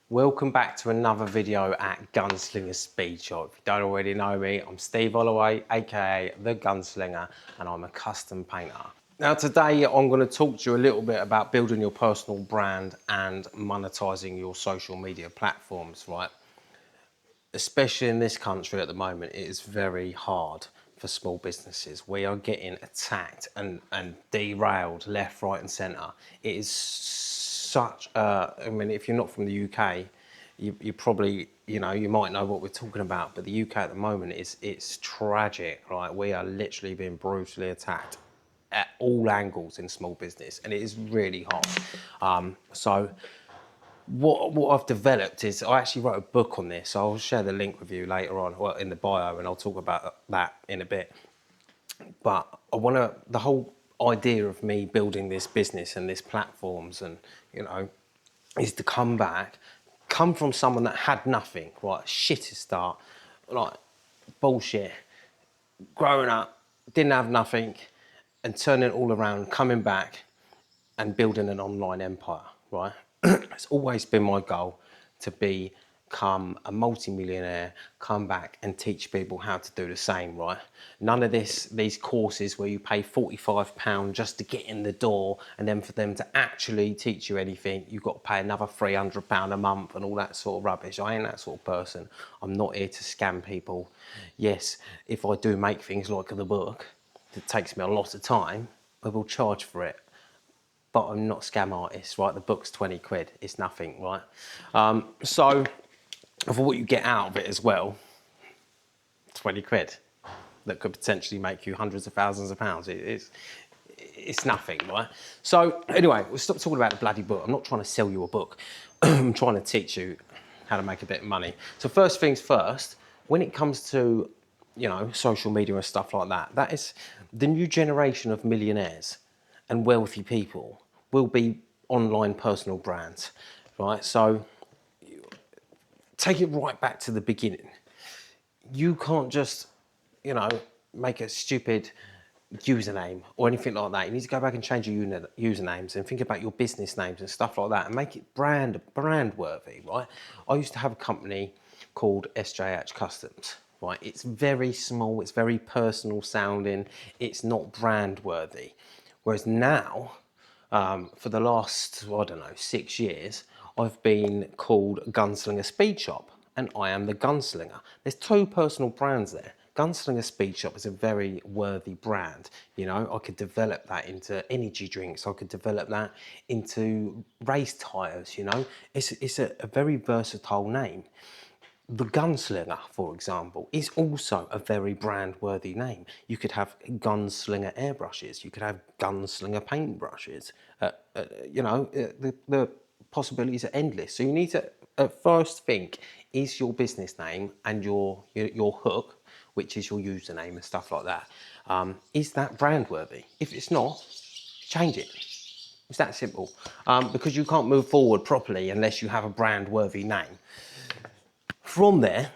Welcome back to another video at Gunslinger Speed Shop. If you don't already know me, I'm Steve Holloway, aka The Gunslinger, and I'm a custom painter. Now today I'm going to talk to you a little bit about building your personal brand and monetizing your social media platforms, right? Especially in this country at the moment, it is very hard for small businesses. We are getting attacked and derailed left, right and centre. It is such a, I mean, if you're not from the UK, you probably, you might know what we're talking about, but the UK at the moment it's tragic, right? We are literally being brutally attacked at all angles in small business, and it is really hard. So what I've developed is I actually wrote a book on this. So I'll share the link with you later on, well, in the bio, and I'll talk about that in a bit. But the whole idea of me building this business and this platforms and, is to come from someone that had nothing, right? Shittest start, like bullshit, growing up, didn't have nothing, and turning it all around, coming back and building an online empire, right? It's always been my goal to become a multi-millionaire, come back and teach people how to do the same, right? None of these courses where you pay £45 just to get in the door, and then for them to actually teach you anything, you've got to pay another £300 a month and all that sort of rubbish. I ain't that sort of person. I'm not here to scam people. Yes, if I do make things like the book, it takes me a lot of time, I will charge for it. But I'm not a scam artist, right? The book's 20 quid, it's nothing, right? So for what you get out of it as well, 20 quid, that could potentially make you hundreds of thousands of pounds. It's nothing, right? So anyway, we'll stop talking about the bloody book. I'm not trying to sell you a book. I'm trying to teach you how to make a bit of money. So first things first, when it comes to, social media and stuff like that, that is the new generation of millionaires and wealthy people will be online personal brands, right? So take it right back to the beginning. You can't just, make a stupid username or anything like that. You need to go back and change your usernames and think about your business names and stuff like that and make it brand worthy, right? I used to have a company called SJH Customs, right? It's very small, it's very personal sounding, it's not brand worthy. Whereas now, for the last, 6 years, I've been called Gunslinger Speed Shop, and I am the Gunslinger. There's two personal brands there. Gunslinger Speed Shop is a very worthy brand. I could develop that into energy drinks. I could develop that into race tires, It's a very versatile name. The Gunslinger, for example, is also a very brand-worthy name. You could have Gunslinger airbrushes. You could have Gunslinger paintbrushes. The possibilities are endless. So you need to first think: is your business name and your hook, which is your username and stuff like that, is that brand-worthy? If it's not, change it. It's that simple. Because you can't move forward properly unless you have a brand-worthy name. From there,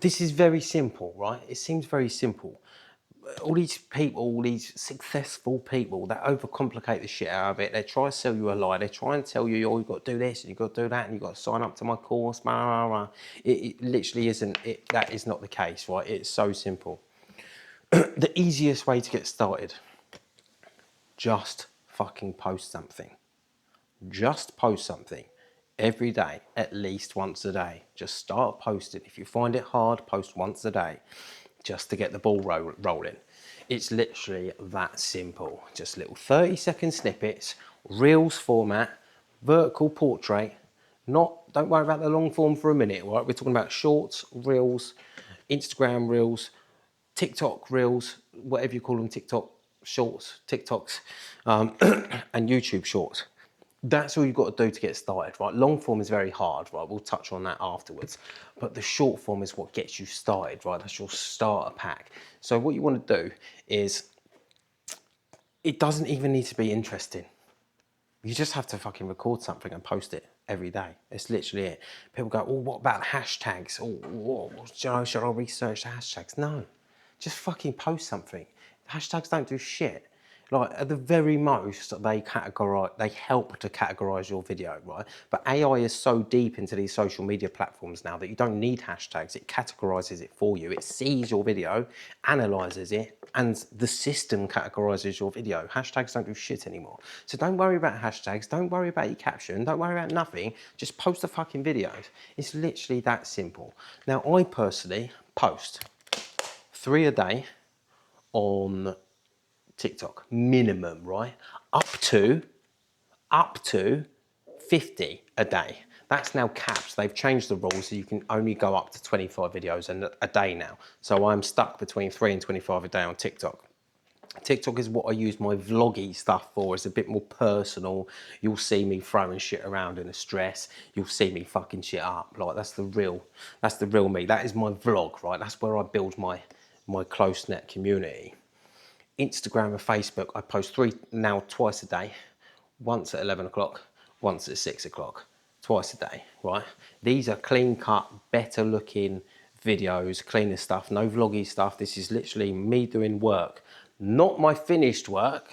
this is very simple, right? It seems very simple. All these people, all these successful people that overcomplicate the shit out of it, they try to sell you a lie. They try and tell you, oh, you've got to do this and you've got to do that and you've got to sign up to my course. Blah, blah, blah. It literally isn't, that is not the case, right? It's so simple. The easiest way to get started, just fucking post something. Just post something. Every day, at least once a day. Just start posting. If you find it hard, post once a day just to get the ball rolling. It's literally that simple. Just little 30-second snippets, reels format, vertical portrait. Don't worry about the long form for a minute, right? We're talking about shorts, reels, Instagram reels, TikTok reels, whatever you call them, TikTok shorts, TikToks, and YouTube shorts. That's all you've got to do to get started, right? Long form is very hard, right? We'll touch on that afterwards. But the short form is what gets you started, right? That's your starter pack. So what you want to do is, it doesn't even need to be interesting. You just have to fucking record something and post it every day. It's literally it. People go, oh, what about hashtags? Oh, should I research the hashtags? No, just fucking post something. Hashtags don't do shit. Like at the very most, they help to categorize your video, right? But AI is so deep into these social media platforms now that you don't need hashtags. It categorizes it for you. It sees your video, analyzes it, and the system categorizes your video. Hashtags don't do shit anymore. So don't worry about hashtags. Don't worry about your caption. Don't worry about nothing. Just post the fucking videos. It's literally that simple. Now, I personally post 3 a day on TikTok, minimum, right? Up to 50 a day. That's now capped. They've changed the rules so you can only go up to 25 videos a day now. So I'm stuck between 3 and 25 a day on TikTok. TikTok is what I use my vloggy stuff for. It's a bit more personal. You'll see me throwing shit around in a stress. You'll see me fucking shit up. Like that's the real me. That is my vlog, right? That's where I build my close-knit community. Instagram and Facebook, I post twice a day, once at 11 o'clock, once at 6 o'clock, twice a day, right? These are clean cut, better looking videos, cleaner stuff, no vloggy stuff. This is literally me doing work, not my finished work.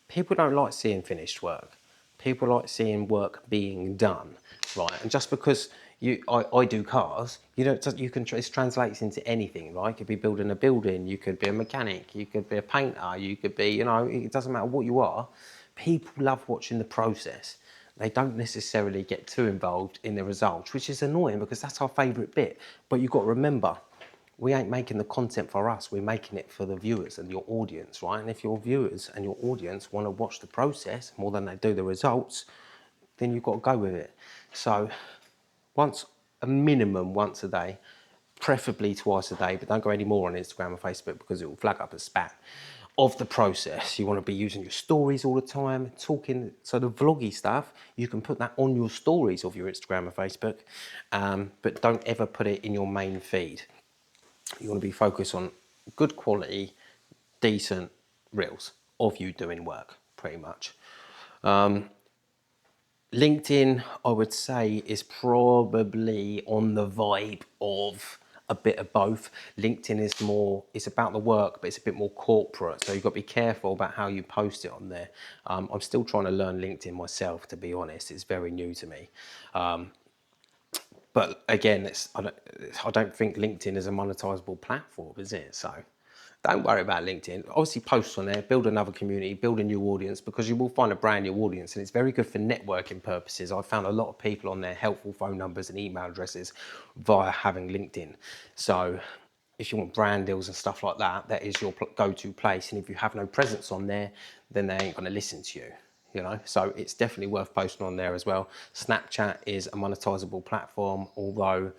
People don't like seeing finished work. People like seeing work being done, right? And just because I do cars, it translates into anything, right? You could be building a building, you could be a mechanic, you could be a painter, you could be, it doesn't matter what you are. People love watching the process. They don't necessarily get too involved in the results, which is annoying because that's our favourite bit. But you've got to remember, we ain't making the content for us, we're making it for the viewers and your audience, right? And if your viewers and your audience want to watch the process more than they do the results, then you've got to go with it. So a minimum once a day, preferably twice a day, but don't go any more on Instagram or Facebook because it will flag up as spam, of the process. You want to be using your stories all the time, talking. So the vloggy stuff, you can put that on your stories of your Instagram or Facebook, but don't ever put it in your main feed. You want to be focused on good quality, decent reels of you doing work, pretty much. LinkedIn, I would say, is probably on the vibe of a bit of both. LinkedIn is more, it's about the work, but it's a bit more corporate. So you've got to be careful about how you post it on there. I'm still trying to learn LinkedIn myself, to be honest. It's very new to me. But again, I don't think LinkedIn is a monetizable platform, is it? So don't worry about LinkedIn. Obviously post on there, build another community, build a new audience, because you will find a brand new audience, and it's very good for networking purposes. I've found a lot of people on there, helpful phone numbers and email addresses via having LinkedIn. So if you want brand deals and stuff like that, that is your go-to place. And if you have no presence on there, then they ain't gonna listen to you. So it's definitely worth posting on there as well. Snapchat is a monetizable platform, although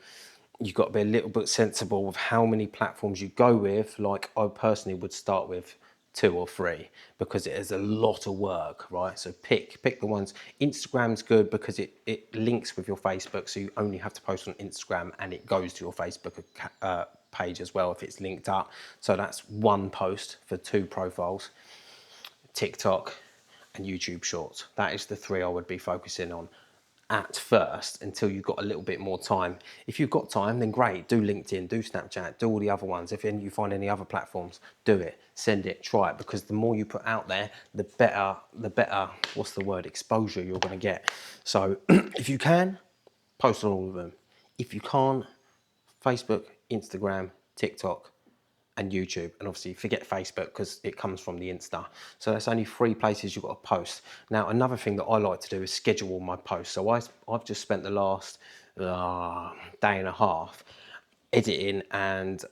you've got to be a little bit sensible with how many platforms you go with. Like I personally would start with 2 or 3 because it is a lot of work, right? So pick the ones. Instagram's good because it links with your Facebook, so you only have to post on Instagram and it goes to your Facebook page as well if it's linked up. So that's 1 post for 2 profiles. TikTok and YouTube Shorts. That is the 3 I would be focusing on at first until you've got a little bit more time. If you've got time, then great, do LinkedIn, do Snapchat, do all the other ones. If you find any other platforms, do it, send it, try it, because the more you put out there, the better, exposure you're gonna get. So if you can, post on all of them. If you can't, Facebook, Instagram, TikTok, and YouTube, and obviously forget Facebook because it comes from the Insta. So that's only 3 places you've got to post. Now, another thing that I like to do is schedule my posts. So I've just spent the last day and a half editing and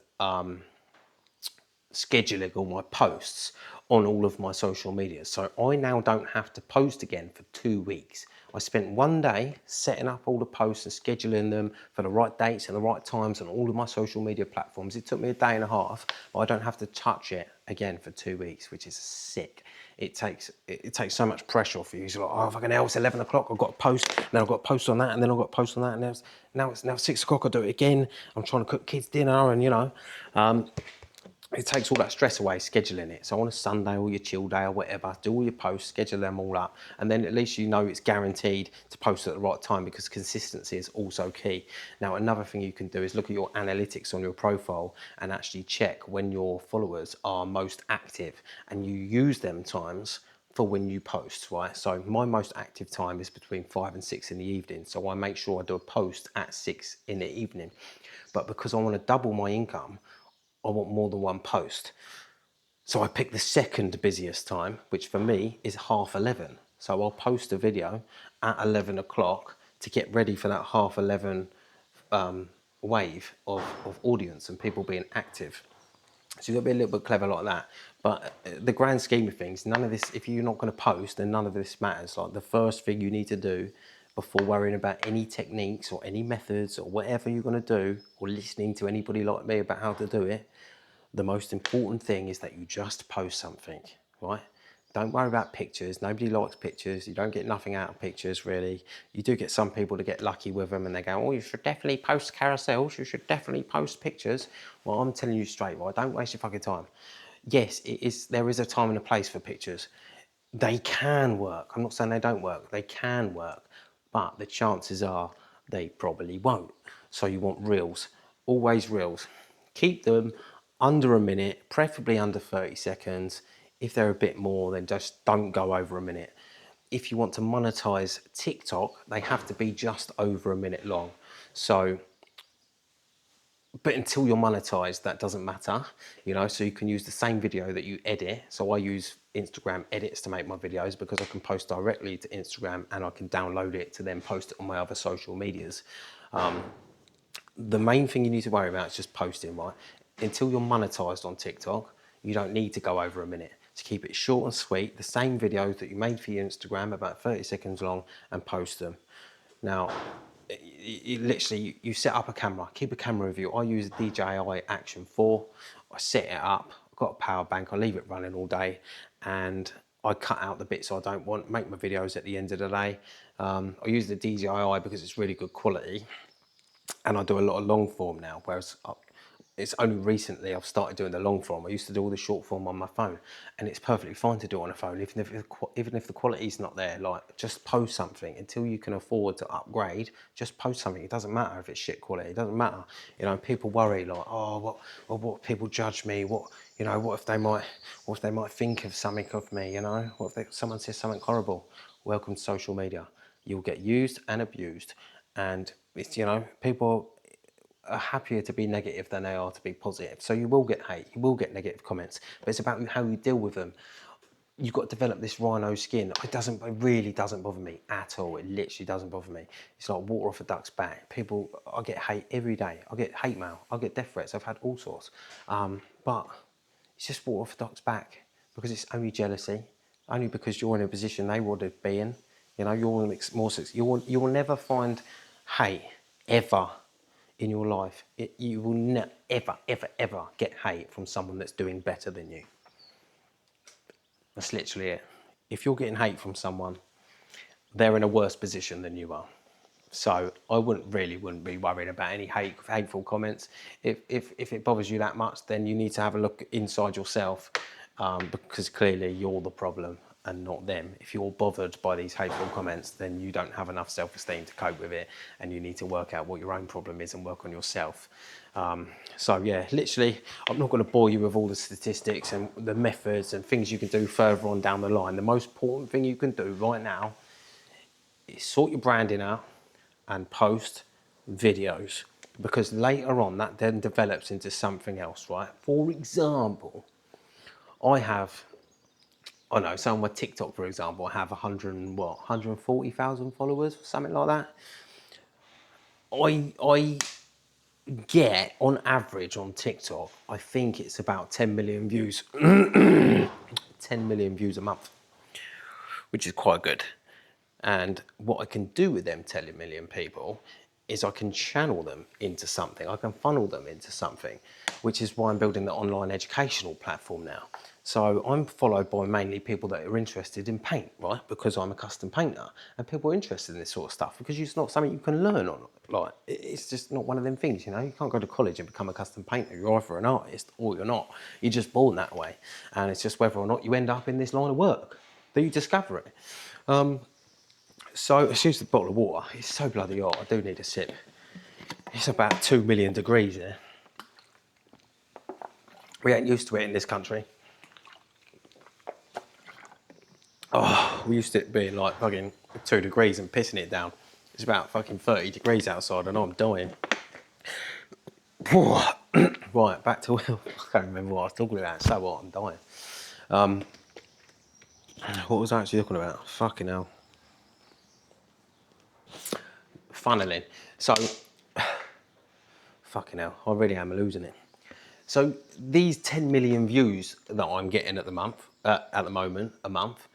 scheduling all my posts on all of my social media. So I now don't have to post again for 2 weeks. I spent 1 day setting up all the posts and scheduling them for the right dates and the right times on all of my social media platforms. It took me a day and a half, but I don't have to touch it again for 2 weeks, which is sick. It takes so much pressure off you. You're like, oh, fucking hell, it's 11 o'clock, I've got to post, then I've got to post on that, and then I've got to post on that, and now it's 6 o'clock, I'll do it again. I'm trying to cook kids dinner, and it takes all that stress away scheduling it. So on a Sunday or your chill day or whatever, do all your posts, schedule them all up, and then at least you know it's guaranteed to post at the right time, because consistency is also key. Now, another thing you can do is look at your analytics on your profile and actually check when your followers are most active, and you use them times for when you post, right? So my most active time is between 5 and 6 in the evening. So I make sure I do a post at 6 in the evening. But because I want to double my income, I want more than one post. So I pick the second busiest time, which for me is 11:30. So I'll post a video at 11 o'clock to get ready for that 11:30 wave of audience and people being active. So you've got to be a little bit clever like that. But the grand scheme of things, none of this, if you're not going to post, then none of this matters. Like, the first thing you need to do before worrying about any techniques or any methods or whatever you're going to do, or listening to anybody like me about how to do it, the most important thing is that you just post something, right? Don't worry about pictures. Nobody likes pictures. You don't get nothing out of pictures, really. You do get some people to get lucky with them and they go, oh, you should definitely post carousels. You should definitely post pictures. Well, I'm telling you straight, right? Don't waste your fucking time. Yes, there is a time and a place for pictures. They can work. I'm not saying they don't work. They can work. But the chances are they probably won't. So you want reels. Always reels. Keep them under a minute, preferably under 30 seconds. If they're a bit more, then just don't go over a minute. If you want to monetize TikTok, they have to be just over a minute long. So, but until you're monetized, that doesn't matter, you know, so you can use the same video that you edit. So I use Instagram edits to make my videos, because I can post directly to Instagram and I can download it to then post it on my other social medias. The main thing you need to worry about is just posting, right? Until you're monetized on TikTok, you don't need to go over a minute. To keep it short and sweet, the same videos that you made for your Instagram, about 30 seconds long, and post them. Now, literally, you set up a camera, keep a camera with you. I use DJI Action 4. I set it up, I've got a power bank, I leave it running all day, and I cut out the bits I don't want, make my videos at the end of the day. I use the DJI because it's really good quality, and I do a lot of long form now, whereas it's only recently I've started doing the long form. I used to do all the short form on my phone, and it's perfectly fine to do it on a phone, even if the quality's not there. Like, just post something until you can afford to upgrade. Just post something. It doesn't matter if it's shit quality. It doesn't matter. You know, people worry like, oh, what people judge me? What, you know, what if they might think of something of me? You know, what if someone says something horrible? Welcome to social media. You'll get used and abused, and it's, you know, people are happier to be negative than they are to be positive. So you will get hate, you will get negative comments, but it's about how you deal with them. You've got to develop this rhino skin. It really doesn't bother me at all. It literally doesn't bother me. It's like water off a duck's back. People, I get hate every day. I get hate mail. I get death threats. I've had all sorts. But it's just water off a duck's back, because it's only jealousy, only because you're in a position they would have been. You know, you're more successful. You will never find hate ever in your life. You will never, ever get hate from someone that's doing better than you. That's literally it. If you're getting hate from someone, they're in a worse position than you are. So I wouldn't be worried about any hateful comments. If it bothers you that much, then you need to have a look inside yourself, because clearly you're the problem and not them. If you're bothered by these hateful comments, then you don't have enough self-esteem to cope with it, and you need to work out what your own problem is and work on yourself. So yeah, literally, I'm not going to bore you with all the statistics and the methods and things you can do further on down the line. The most important thing you can do right now is sort your branding out and post videos, because later on that then develops into something else, right? For example, I know, so on my TikTok, for example, I have 140,000 followers, something like that. I get, on average on TikTok, I think it's about 10 million views, 10 million views a month, which is quite good. And what I can do with them 10 million people is I can channel them into something. I can funnel them into something, which is why I'm building the online educational platform now. So I'm followed by mainly people that are interested in paint, right? Because I'm a custom painter, and people are interested in this sort of stuff because it's not something you can learn on. Like, it's just not one of them things, you know? You can't go to college and become a custom painter. You're either an artist or you're not. You're just born that way. And it's just whether or not you end up in this line of work that you discover it. So let's use the bottle of water. It's so bloody hot, I do need a sip. It's about 2 million degrees there. We ain't used to it in this country. Oh, we used to it being like fucking 2 degrees and pissing it down. It's about fucking 30 degrees outside and I'm dying. Right, back to, I can't remember what I was talking about. It's so hot, I'm dying. What was I actually talking about? Fucking hell. Funneling. So, fucking hell, I really am losing it. So these 10 million views that I'm getting at the moment, a month,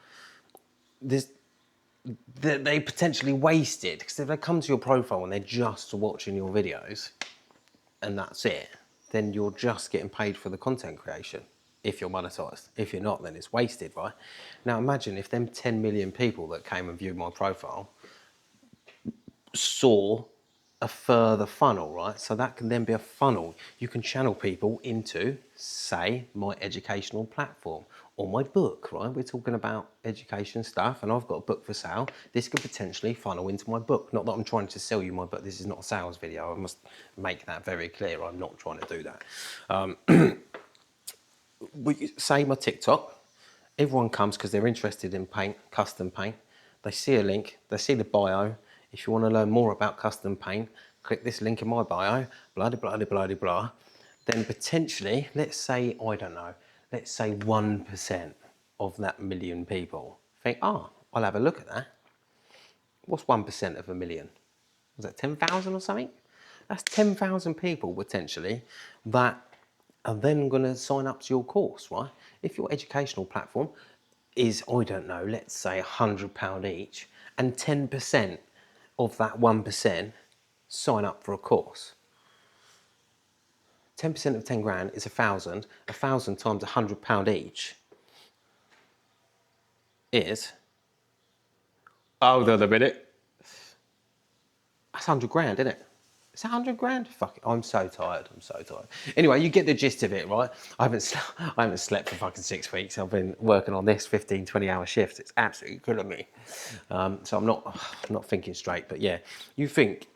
they potentially wasted, because if they come to your profile and they're just watching your videos and that's it, then you're just getting paid for the content creation if you're monetized. If you're not, then it's wasted, right? Now imagine if them 10 million people that came and viewed my profile saw a further funnel, right? So that can then be a funnel. You can channel people into, say, my educational platform or my book, right? We're talking about education stuff and I've got a book for sale. This could potentially funnel into my book. Not that I'm trying to sell you my book. This is not a sales video. I must make that very clear. I'm not trying to do that. We say my TikTok, everyone comes because they're interested in paint, custom paint. They see a link, they see the bio. If you want to learn more about custom paint, click this link in my bio, blah, blah, blah, blah, blah. Then potentially, let's say, I don't know, let's say 1% of that million people think, oh, I'll have a look at that. What's 1% of a million? Was that 10,000 or something? That's 10,000 people potentially that are then going to sign up to your course, right? If your educational platform is, I don't know, let's say £100 each, and 10% of that 1% sign up for a course. 10% of 10 grand is 1,000. 1,000 times £100 each is, hold on a minute, that's 100 grand, isn't it? Is that 100 grand? Fuck it, I'm so tired, I'm so tired. Anyway, you get the gist of it, right? I haven't slept for fucking 6 weeks. I've been working on this 15, 20-hour shifts. It's absolutely killing me. So I'm not thinking straight, but yeah, you think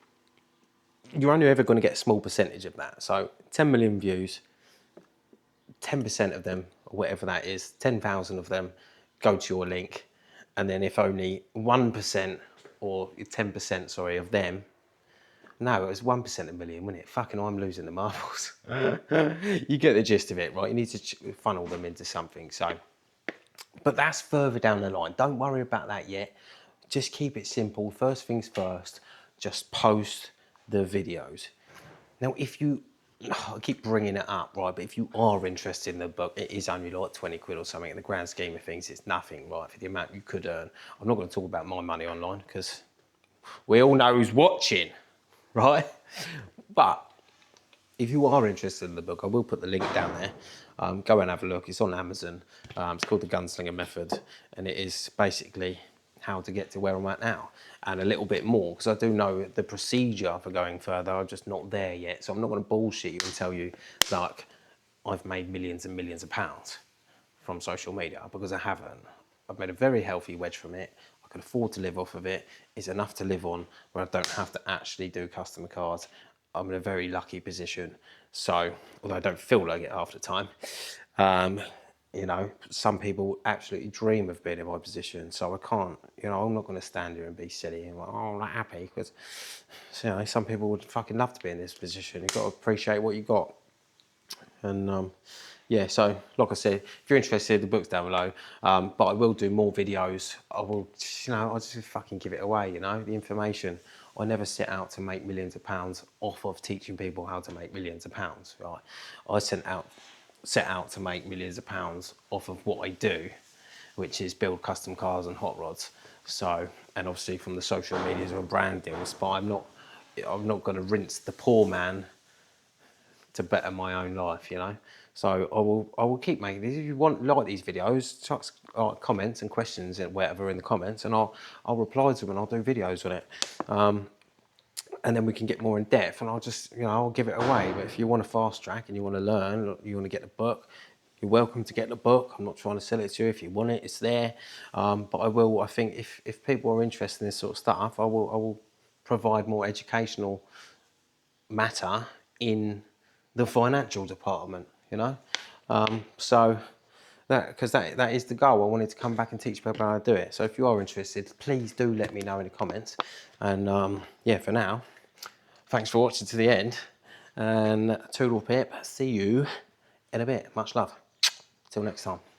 you're only ever going to get a small percentage of that. So 10 million views, 10% of them, or whatever that is, 10,000 of them go to your link. And then if only 1% or 10%, sorry, of them, no, it was 1% a million, wasn't it? Fucking, I'm losing the marbles. You get the gist of it, right? You need to funnel them into something. So, but that's further down the line. Don't worry about that yet. Just keep it simple. First things first, just post the videos. Now, if you, I keep bringing it up, right? But if you are interested in the book, it is only like 20 quid or something. In the grand scheme of things, it's nothing, right? For the amount you could earn. I'm not going to talk about my money online because we all know who's watching, right? But if you are interested in the book, I will put the link down there. Go and have a look. It's on Amazon. It's called The Gunslinger Method, and it is basically how to get to where I'm at now and a little bit more, because I do know the procedure for going further. I'm just not there yet, so I'm not going to bullshit you and tell you like I've made millions and millions of pounds from social media, because I haven't. I've made a very healthy wedge from it. I can afford to live off of it. It's enough to live on where I don't have to actually do customer cards. I'm in a very lucky position. So, although I don't feel like it half the time, you know, some people absolutely dream of being in my position. So I can't, you know, I'm not going to stand here and be silly and like, oh, I'm not happy, because, you know, some people would fucking love to be in this position. You've got to appreciate what you got. And yeah, so like I said, if you're interested, the book's down below. But I will do more videos. I will, you know, I'll just fucking give it away, you know, the information. I never set out to make millions of pounds off of teaching people how to make millions of pounds, right? I set out to make millions of pounds off of what I do, which is build custom cars and hot rods. So, and obviously from the social medias or brand deals, but I'm not going to rinse the poor man to better my own life, you know. So I will keep making these. If you like these videos, chuck comments and questions and whatever in the comments, and I'll reply to them and I'll do videos on it. And then we can get more in depth, and I'll just, you know, I'll give it away. But if you want to fast track and you want to learn, you want to get the book, you're welcome to get the book. I'm not trying to sell it to you. If you want it, it's there. But I think if people are interested in this sort of stuff, I will provide more educational matter in the financial department, you know. So because that is the goal. I wanted to come back and teach people how to do it. So if you are interested, please do let me know in the comments. And yeah, for now, thanks for watching to the end, and toodle pip. See you in a bit. Much love. Till next time.